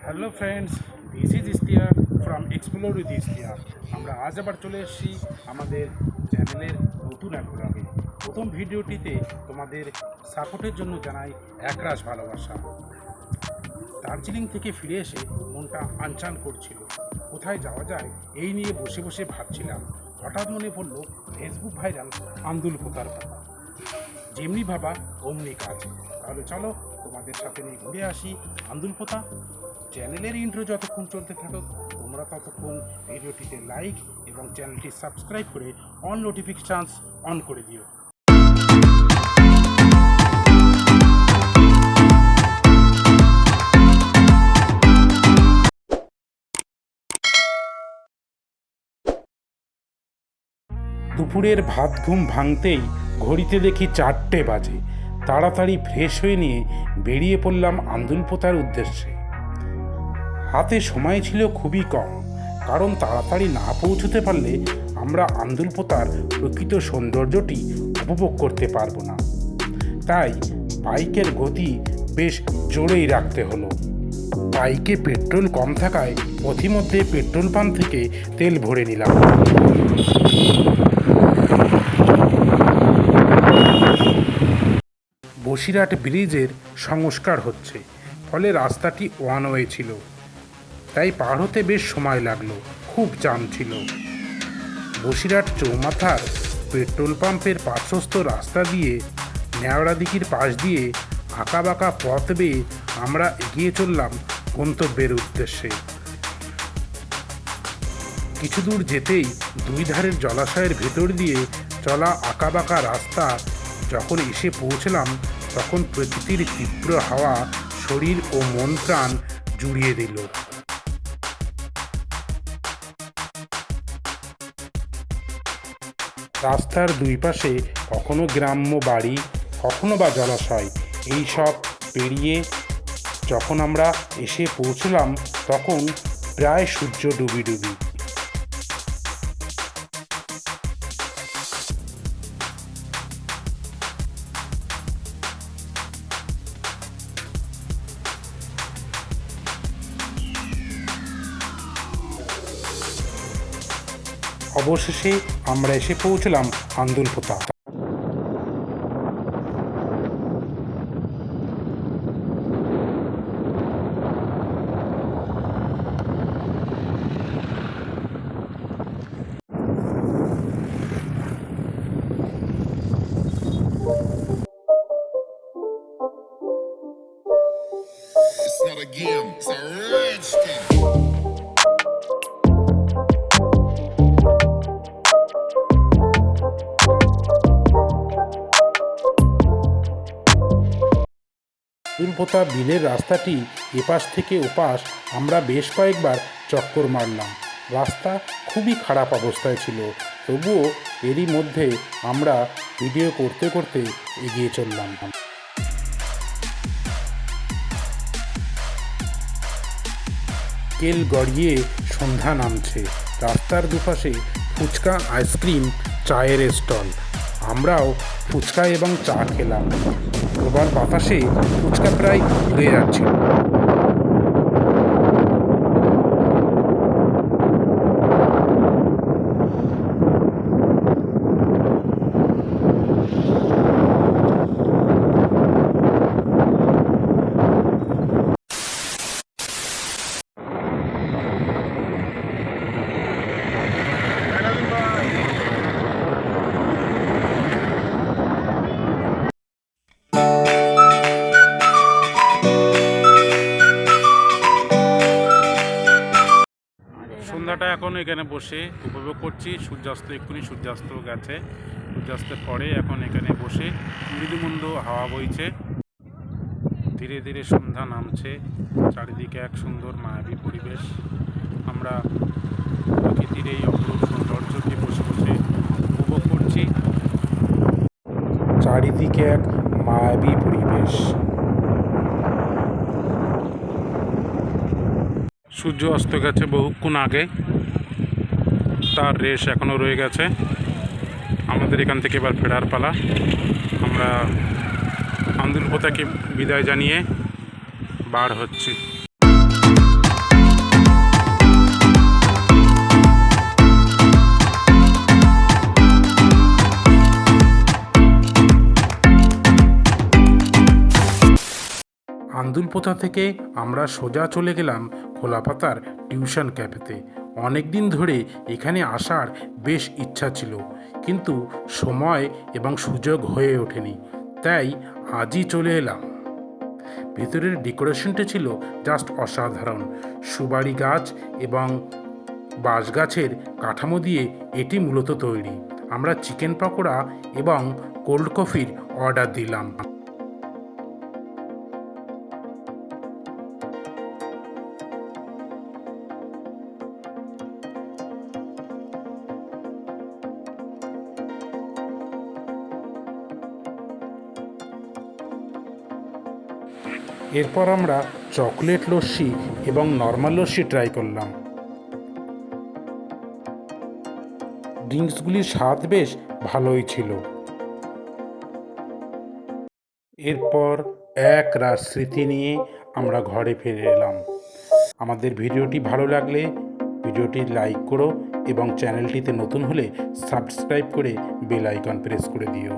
Hello friends, this is Istiaq from explore with Istiaq. আমরা আজ আবার চলে এসেছি আমাদের চ্যানেলের নতুন এক ব্লগে। প্রথম ভিডিওটিতে তোমাদের সাপোর্টের জন্য জানাই একরাশ ভালোবাসা। দার্জিলিং থেকে ফিরে এসে মনটা আনচান করছিল, কোথায় যাওয়া যায় এই নিয়ে বসে বসে ভাবছিলাম। হঠাৎ মনে পড়ল ফেসবুক ভাইরাল আন্দুলপোতার কথা। যেমনি ভাবা অমনি কাজ। তাহলে চলো তোমাদের সাথে নিয়ে ঘুরে আসি আন্দুলপোতা। চ্যানেলের ইন্ট্রো যতক্ষণ চলতে থাকো তোমরা ততক্ষণ ভিডিওটিতে লাইক এবং চ্যানেলটি সাবস্ক্রাইব করে অল নোটিফিকেশানস অন করে দিও। দুপুরের ভাত ঘুম ভাঙতেই ঘড়িতে দেখি 4টে বাজে। তাড়াতাড়ি ফ্রেশ হয়ে নিয়ে বেরিয়ে পড়লাম আন্দুলপোতার উদ্দেশ্যে। হাতে সময় ছিল খুবই কম, কারণ তাড়াতাড়ি না পৌঁছতে পারলে আমরা আন্দুলপোতার প্রকৃত সৌন্দর্যটি উপভোগ করতে পারবো না। তাই বাইকের গতি বেশ জোরেই রাখতে হলো। বাইকে পেট্রোল কম থাকায় পথিমধ্যে পেট্রোল পাম্প থেকে তেল ভরে নিলাম। বসিরহাট ব্রিজের সংস্কার হচ্ছে, ফলে রাস্তাটি ওয়ান ওয়ে ছিল, তাই পার হতে বেশ সময় লাগলো। খুব জ্যাম ছিল। বসিরহাট চৌমাথার পেট্রোল পাম্পের পার্শ্বস্থ রাস্তা দিয়ে নেওড়া দিঘির পাশ দিয়ে আঁকাবাঁকা পথ বেয়ে আমরা এগিয়ে চললাম গন্তব্যের উদ্দেশ্যে। কিছু দূর যেতেই দুই ধারের জলাশয়ের ভেতর দিয়ে চলা আঁকাবাঁকা রাস্তা যখন এসে পৌঁছলাম, তখন প্রকৃতির তীব্র হাওয়া শরীর ও মন প্রাণ জুড়িয়ে দিল। রাস্তার দুই পাশে কখনো গ্রাম্য বাড়ি, কখনো বা জলাশয়। এই সব পেরিয়ে যখন আমরা এসে পৌঁছলাম, তখন প্রায় সূর্য ডুবি ডুবি। অবশেষে আমরা এসে পৌঁছলাম Andulpota. It's not a game, it's a rich thing. Andulpota বিলের রাস্তাটি এপাশ থেকে ওপাশ আমরা বেশ কয়েকবার চক্কর মারলাম। রাস্তা খুবই খারাপ অবস্থায় ছিল, তবুও এরই মধ্যে আমরা ভিডিও করতে করতে এগিয়ে চললাম। কেল গড়িয়ে সন্ধ্যা নামছে। রাস্তার দুপাশে ফুচকা, আইসক্রিম, চায়ের স্টল। আমরাও ফুচকা এবং চা খেলাম। প্রবল বাতাসে ফুচকা প্রায় উড়ে যাচ্ছিল। সন্ধ্যাটা এখন এখানে বসে উপভোগ করছি। সূর্যাস্ত এক্ষুনি সূর্যাস্ত গেছে। সূর্যাস্তের পরে এখন এখানে বসে মৃদুমন্দ হাওয়া বইছে। ধীরে ধীরে সন্ধ্যা নামছে। চারিদিকে এক সুন্দর মায়াবী পরিবেশ। আমরা প্রকৃতির এই অপরূপ সৌন্দর্যকে বসে বসে উপভোগ করছি। চারিদিকে এক মায়াবী পরিবেশ। সূর্য অস্ত গেছে বহুক্ষণ আগে, তার রেশ এখনও রয়ে গেছে। আমাদের এখান থেকে এবার ফেরার পালা। আমরা আন্দুলপোতাকে বিদায় জানিয়ে বার হচ্ছি। আন্দুলপোতা থেকে আমরা সোজা চলে গেলাম খোলাপাতার টিউশন ক্যাফেতে। অনেক দিন ধরে এখানে আসার বেশ ইচ্ছা ছিল, কিন্তু সময় এবং সুযোগ হয়ে ওঠেনি, তাই আজই চলে এলাম। ভেতরের ডেকোরেশনটা ছিল জাস্ট অসাধারণ। সুপারি গাছ এবং বাঁশ গাছের কাঠামো দিয়ে এটি মূলত তৈরি। আমরা চিকেন পকোড়া এবং কোল্ড কফির অর্ডার দিলাম। এরপর আমরা চকলেট লস্যি এবং নর্মাল লস্যি ট্রাই করলাম। ড্রিঙ্কসগুলির স্বাদ বেশ ভালোই ছিল। এরপর এক রাত স্মৃতি নিয়ে আমরা ঘরে ফিরে এলাম। আমাদের ভিডিওটি ভালো লাগলে ভিডিওটি লাইক করো এবং চ্যানেলটিতে নতুন হলে সাবস্ক্রাইব করে বেল আইকন প্রেস করে দিও।